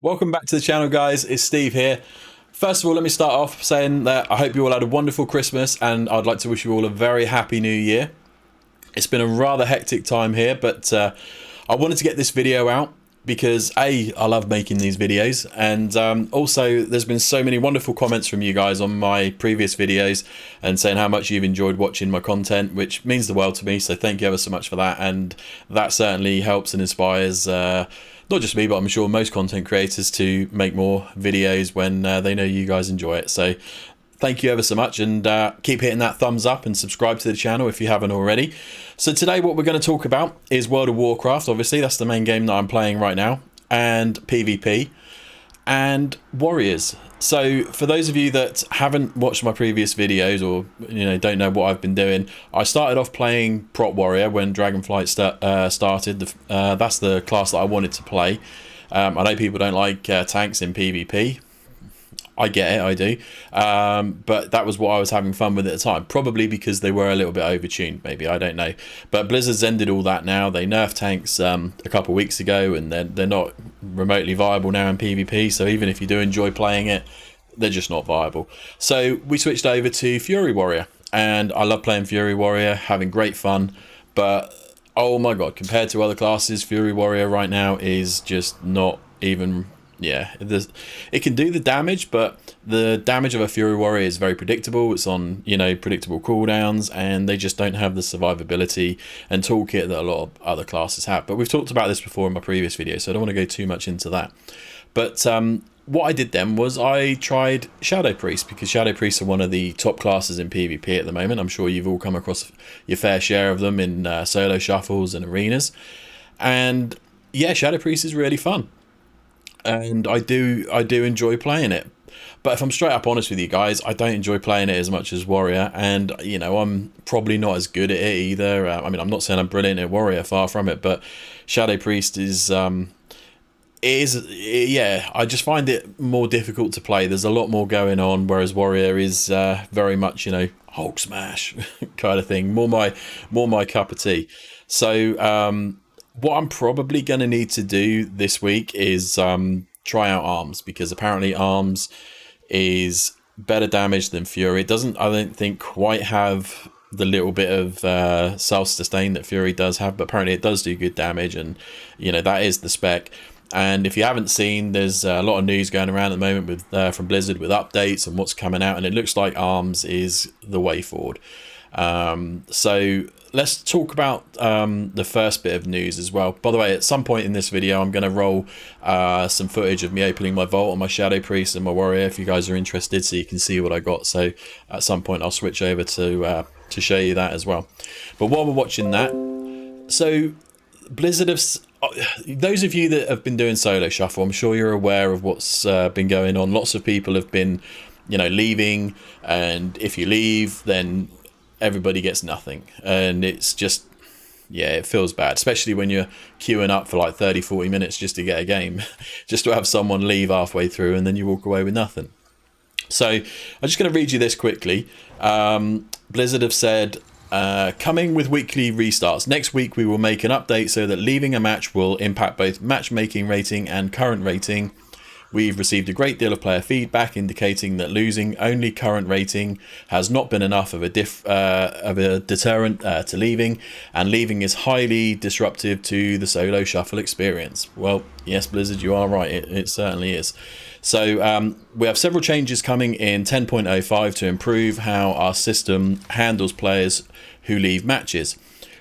Welcome back to the channel, guys. It's Steve here. First of all, let me start off saying that I hope you all had a wonderful Christmas, and I'd like to wish you all a very happy new year. It's been a rather hectic time here, but I wanted to get this video out because I love making these videos, and also there's been so many wonderful comments from you guys on my previous videos and saying how much you've enjoyed watching my content, which means the world to me, so thank you ever so much for that. And that certainly helps and inspires not just me, but I'm sure most content creators to make more videos when they know you guys enjoy it. So thank you ever so much, and keep hitting that thumbs up and subscribe to the channel if you haven't already. So today what we're going to talk about is World of Warcraft. Obviously that's the main game that I'm playing right now, and PvP and Warriors. So for those of you that haven't watched my previous videos, or don't know what I've been doing, I started off playing Prot Warrior when Dragonflight started. That's the class that I wanted to play. I know people don't like tanks in PvP. I get it, I do. But that was what I was having fun with at the time. Probably because they were a little bit overtuned, maybe, I don't know. But Blizzard's ended all that now. They nerfed tanks a couple of weeks ago, and they're not remotely viable now in PvP. So even if you do enjoy playing it, they're just not viable. So we switched over to Fury Warrior, and I love playing Fury Warrior, having great fun. But oh my god, compared to other classes, Fury Warrior right now is just not even... Yeah, it can do the damage, but the damage of a Fury Warrior is very predictable. It's on, predictable cooldowns, and they just don't have the survivability and toolkit that a lot of other classes have. But we've talked about this before in my previous video, so I don't want to go too much into that. But what I did then was I tried Shadow Priest, because Shadow Priests are one of the top classes in PvP at the moment. I'm sure you've all come across your fair share of them in solo shuffles and arenas. And yeah, Shadow Priest is really fun, and I do enjoy playing it. But if I'm straight up honest with you guys, I don't enjoy playing it as much as Warrior, and I'm probably not as good at it either. I mean, I'm not saying I'm brilliant at Warrior, far from it, but Shadow Priest is yeah, I just find it more difficult to play. There's a lot more going on, whereas Warrior is very much Hulk smash kind of thing, more my cup of tea. So what I'm probably going to need to do this week is try out Arms, because apparently Arms is better damage than Fury. It doesn't, I don't think, quite have the little bit of self-sustain that Fury does have, but apparently it does do good damage, and that is the spec. And if you haven't seen, there's a lot of news going around at the moment with from Blizzard with updates and what's coming out, and it looks like Arms is the way forward. So let's talk about the first bit of news as well. By the way, at some point in this video I'm going to roll some footage of me opening my vault on my Shadow Priest and my Warrior, if you guys are interested, so you can see what I got. So at some point I'll switch over to show you that as well. But while we're watching that, so Blizzard have... Those of you that have been doing solo shuffle, I'm sure you're aware of what's been going on. Lots of people have been leaving, and if you leave then everybody gets nothing, and it's just, yeah, it feels bad, especially when you're queuing up for like 30-40 minutes just to get a game, just to have someone leave halfway through and then you walk away with nothing. So I'm just going to read you this quickly. Blizzard have said, coming with weekly restarts. Next week we will make an update so that leaving a match will impact both matchmaking rating and current rating. We've received a great deal of player feedback indicating that losing only current rating has not been enough of a deterrent to leaving, and leaving is highly disruptive to the solo shuffle experience. Well, yes, Blizzard, you are right. It certainly is. So we have several changes coming in 10.05 to improve how our system handles players who leave matches.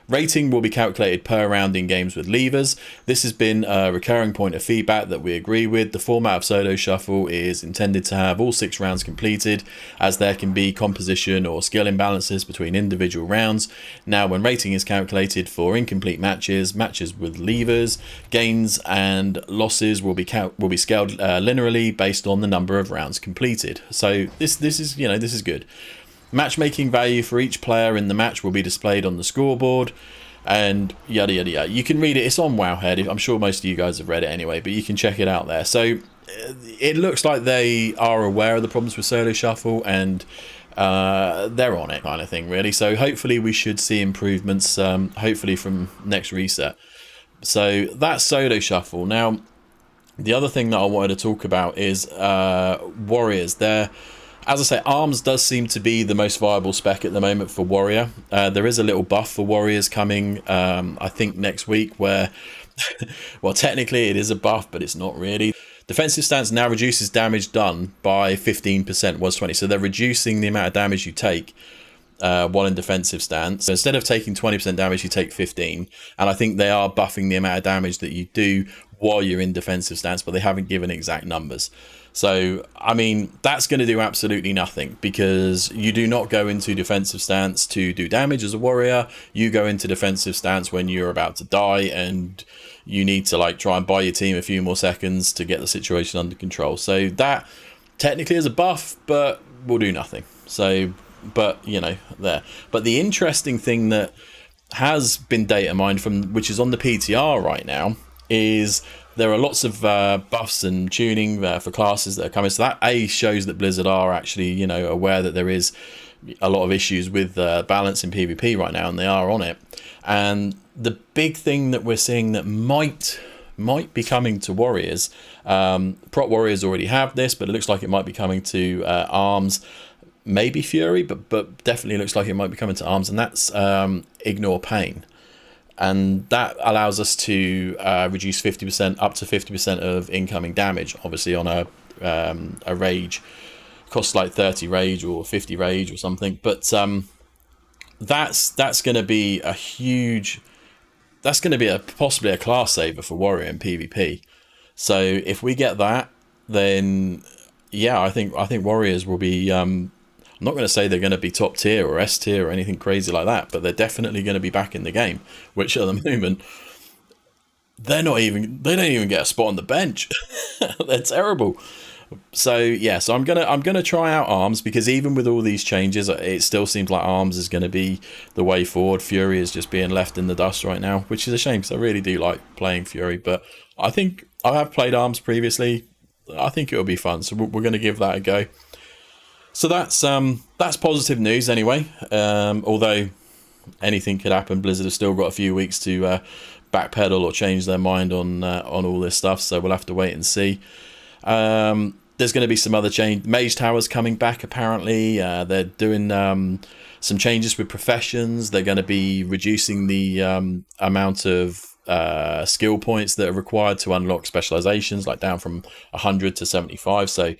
Rating will be calculated per round in games with leavers. This has been a recurring point of feedback that we agree with. The format of solo shuffle is intended to have all 6 rounds completed, as there can be composition or skill imbalances between individual rounds. Now, when rating is calculated for incomplete matches with leavers, gains and losses will be scaled linearly based on the number of rounds completed. So this is good. Matchmaking value for each player in the match will be displayed on the scoreboard, and yada yada yada. You can read it. It's on Wowhead. I'm sure most of you guys have read it anyway, but you can check it out there. So it looks like they are aware of the problems with solo shuffle, and they're on it, kind of thing, really. So hopefully we should see improvements, hopefully from next reset. So that's solo shuffle. Now The other thing that I wanted to talk about is warriors. There, as I say, arms does seem to be the most viable spec at the moment for warrior. There is a little buff for warriors coming, I think next week, where, well, technically it is a buff, but it's not really. Defensive stance now reduces damage done by 15%, was 20. So they're reducing the amount of damage you take while in defensive stance. So instead of taking 20% damage, you take 15. And I think they are buffing the amount of damage that you do while you're in defensive stance, but they haven't given exact numbers. So, I mean, that's going to do absolutely nothing, because you do not go into defensive stance to do damage as a warrior. You go into defensive stance when you're about to die and you need to like try and buy your team a few more seconds to get the situation under control. So that technically is a buff, but will do nothing. So, but you know, there. But the interesting thing that has been data mined from, which is on the PTR right now, is there are lots of buffs and tuning for classes that are coming. So that shows that Blizzard are actually, you know, aware that there is a lot of issues with balance in PvP right now, and they are on it. And the big thing that we're seeing that might be coming to warriors, prot warriors already have this, but it looks like it might be coming to arms, maybe fury, but definitely looks like it might be coming to arms, and that's ignore pain. And that allows us to reduce 50%, up to 50% of incoming damage. Obviously, on a rage, costs like 30 rage or 50 rage or something. But that's going to be a huge. That's going to be possibly a class saver for warrior in PvP. So if we get that, then yeah, I think warriors will be. I'm not going to say they're going to be top tier or S tier or anything crazy like that, but they're definitely going to be back in the game, which at the moment they don't even get a spot on the bench. They're terrible. So yeah, so I'm gonna try out arms, because even with all these changes, it still seems like arms is going to be the way forward. Fury is just being left in the dust right now, which is a shame, because I really do like playing Fury, but I think I have played arms previously. I think it'll be fun, so we're going to give that a go. So that's positive news anyway. Although anything could happen, Blizzard have still got a few weeks to backpedal or change their mind on all this stuff. So we'll have to wait and see. There's going to be some other change. Mage Tower's coming back apparently. They're doing some changes with professions. They're going to be reducing the amount of skill points that are required to unlock specializations, like down from 100 to 75. So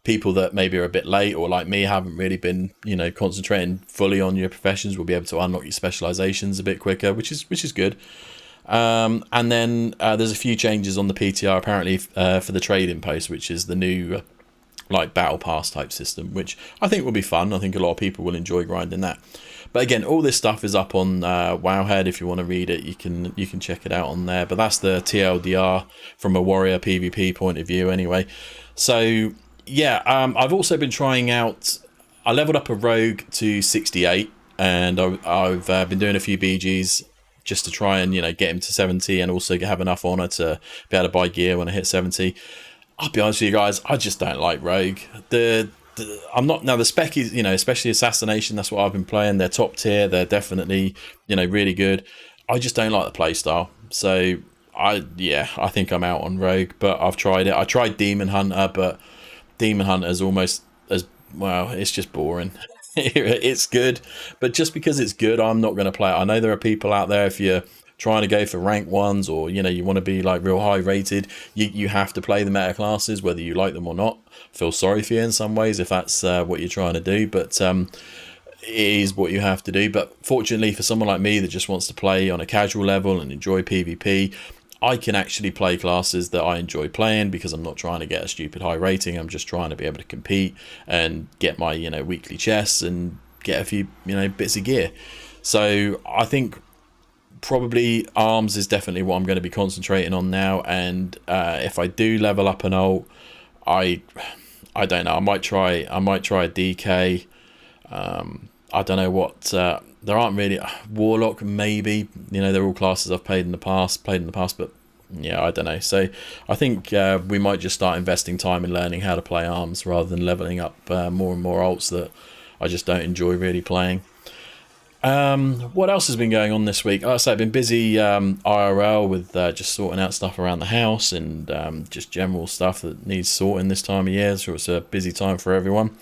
people that maybe are a bit late, or like me, haven't really been, you know, concentrating fully on your professions, will be able to unlock your specializations a bit quicker, which is good. And then there's a few changes on the PTR apparently for the trading post, which is the new like battle pass type system, which I think will be fun. I think a lot of people will enjoy grinding that. But again, all this stuff is up on Wowhead. If you want to read it, you can check it out on there. But that's the TLDR from a warrior PvP point of view anyway. So yeah, I've also been trying out. I leveled up a rogue to 68, and I've been doing a few BGs just to try and, you know, get him to 70, and also have enough honor to be able to buy gear when I hit 70. I'll be honest with you guys, I just don't like rogue. I'm not, now the spec is, you know, especially assassination, that's what I've been playing. They're top tier, they're definitely, you know, really good. I just don't like the playstyle. So I think I'm out on rogue, but I've tried it. I tried Demon Hunter, but Demon Hunter is almost as well. It's just boring. It's good, but just because it's good, I'm not going to play it. I know there are people out there, if you're trying to go for rank ones, or, you know, you want to be like real high rated, you have to play the meta classes whether you like them or not. Feel sorry for you in some ways if that's what you're trying to do, but it is what you have to do. But fortunately for someone like me that just wants to play on a casual level and enjoy PvP, I can actually play classes that I enjoy playing, because I'm not trying to get a stupid high rating. I'm just trying to be able to compete and get my, you know, weekly chests and get a few, you know, bits of gear. So I think probably arms is definitely what I'm going to be concentrating on now. And if I do level up an ult, I don't know. I might try a DK. I don't know what. There aren't really Warlock. Maybe, you know, they're all classes I've played in the past. But yeah, I don't know. So I think we might just start investing time in learning how to play arms rather than leveling up more and more ults that I just don't enjoy really playing. What else has been going on this week? Like I say, I've been busy IRL with just sorting out stuff around the house and just general stuff that needs sorting this time of year. So it's a busy time for everyone.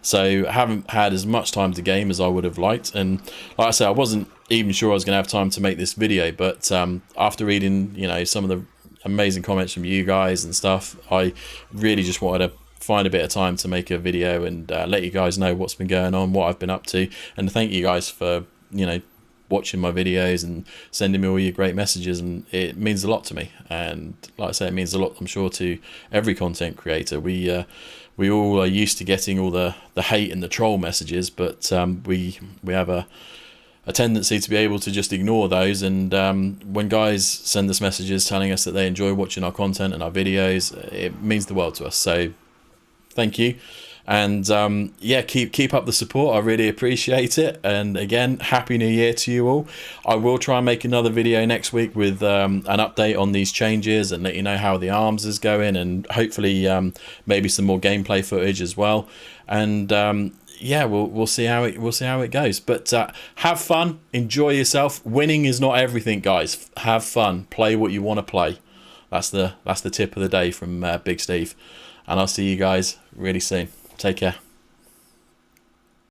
So I haven't had as much time to game as I would have liked. And like I said, I wasn't even sure I was going to have time to make this video. But after reading, some of the amazing comments from you guys and stuff, I really just wanted to find a bit of time to make a video and let you guys know what's been going on, what I've been up to, and thank you guys for watching my videos and sending me all your great messages, and it means a lot to me. And like I say, it means a lot, I'm sure, to every content creator. We all are used to getting all the hate and the troll messages, but we have a tendency to be able to just ignore those. And when guys send us messages telling us that they enjoy watching our content and our videos, it means the world to us. So thank you. And yeah, keep up the support. I really appreciate it. And again, happy new year to you all. I will try and make another video next week with an update on these changes and let you know how the arms is going, and hopefully maybe some more gameplay footage as well. And yeah, we'll see how it goes. But have fun, enjoy yourself. Winning is not everything, guys. Have fun, play what you want to play. That's the tip of the day from Big Steve. And I'll see you guys really soon. Take care.